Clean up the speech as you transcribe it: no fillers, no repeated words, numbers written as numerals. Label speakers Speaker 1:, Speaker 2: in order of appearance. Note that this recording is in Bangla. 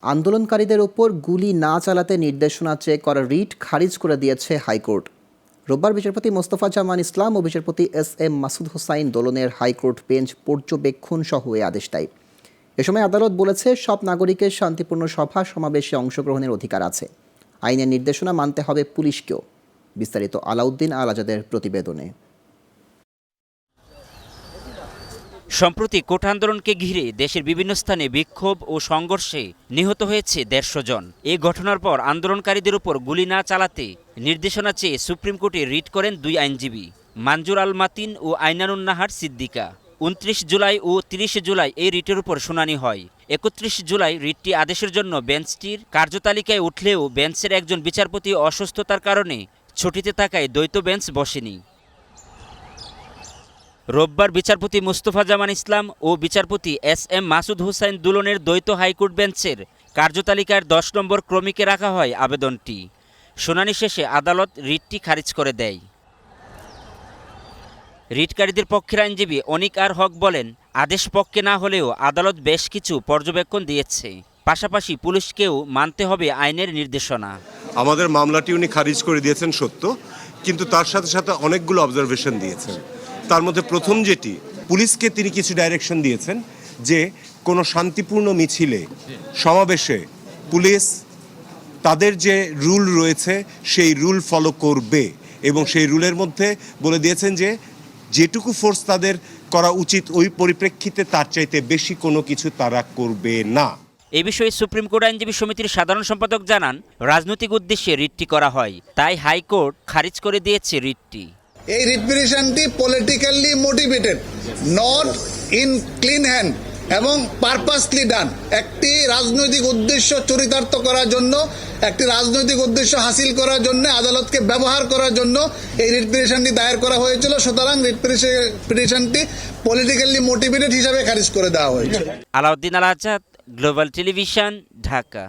Speaker 1: আন্দোলনকারীদের ওপর গুলি না চালাতে নির্দেশনা চেয়ে করা রিট খারিজ করে দিয়েছে হাইকোর্ট। রোববার বিচারপতি মোস্তফা জামান ইসলাম ও বিচারপতি এস.এম. মাসুদ হোসাইন দোলনের হাইকোর্ট বেঞ্চ পর্যবেক্ষণ সহ এ আদেশ দেয়। এ সময় আদালত বলেছে, সব নাগরিকের শান্তিপূর্ণ সভা সমাবেশে অংশগ্রহণের অধিকার আছে। আইনের নির্দেশনা মানতে হবে পুলিশকেও। বিস্তারিত আলাউদ্দিন আল আজাদের প্রতিবেদনে।
Speaker 2: সম্প্রতি কোটা আন্দোলনকে ঘিরে দেশের বিভিন্ন স্থানে বিক্ষোভ ও সংঘর্ষে নিহত হয়েছে 150 জন। এই ঘটনার পর আন্দোলনকারীদের উপর গুলি না চালাতে নির্দেশনা চেয়ে সুপ্রিম কোর্টে রিট করেন দুই আইনজীবী, মানজুর আল মাতিন ও আইনানুন নাহার সিদ্দিকা। 29 জুলাই ও 30 জুলাই এই রিটের উপর শুনানি হয়। 31 জুলাই রিটটি আদেশের জন্য বেঞ্চটির কার্যতালিকায় উঠলেও বেঞ্চের একজন বিচারপতি অসুস্থতার কারণে ছুটিতে থাকায় দ্বৈত বেঞ্চ বসেনি। রোববার বিচারপতি মোস্তফা জামান ইসলাম ও বিচারপতি এস.এম. মাসুদ হোসাইন দুলনের দ্বৈত হাইকোর্ট বেঞ্চের কার্যতালিকার 10 নম্বর ক্রমিকে রাখা হয় আবেদনটি। শুনানি শেষে আদালত রিটটি খারিজ করে দেয়। রিটকারীদের পক্ষের আইনজীবী অনিক আর হক বলেন, আদেশ পক্ষে না হলেও আদালত বেশ কিছু পর্যবেক্ষণ দিয়েছে, পাশাপাশি পুলিশকেও মানতে হবে আইনের নির্দেশনা।
Speaker 3: আমাদের মামলাটি উনি খারিজ করে দিয়েছেন সত্য, কিন্তু তার সাথে সাথে অনেকগুলো অবজারভেশন দিয়েছেন। তার মধ্যে প্রথম যেটি, পুলিশকে তিনি কিছু ডাইরেকশন দিয়েছেন যে কোনো শান্তিপূর্ণ মিছিলে সমাবেশে পুলিশ তাদের যে রুল রয়েছে সেই রুল ফলো করবে, এবং সেই রুলের মধ্যে বলে দিয়েছেন যে যেটুকু ফোর্স তাদের করা উচিত ওই পরিপ্রেক্ষিতে তার চাইতে বেশি কোনো কিছু তারা করবে না।
Speaker 2: এ বিষয়ে সুপ্রিম কোর্ট আইনজীবী সমিতির সাধারণ সম্পাদক জানান, রাজনৈতিক উদ্দেশ্যে রিটটি করা হয়, তাই হাইকোর্ট খারিজ করে দিয়েছে রিটটি।
Speaker 4: এই রিট পিটিশনটি politically motivated, not in clean hand এবং পারপাসলি ডান। একটি রাজনৈতিক উদ্দেশ্য চরিতার্থ করার জন্য, একটি রাজনৈতিক উদ্দেশ্য হাসিল করার জন্য, আদালতকে ব্যবহার করার জন্য এই রিট পিটিশনটি দায়ের করা হয়েছিল। সুতরাং রিট পিটিশনটি পলিটিক্যালি মোটিভেটেড হিসাবে খারিজ করে দেওয়া হয়েছে।
Speaker 2: আলাউদ্দিন আল আজাদ, গ্লোবাল টেলিভিশন, ঢাকা।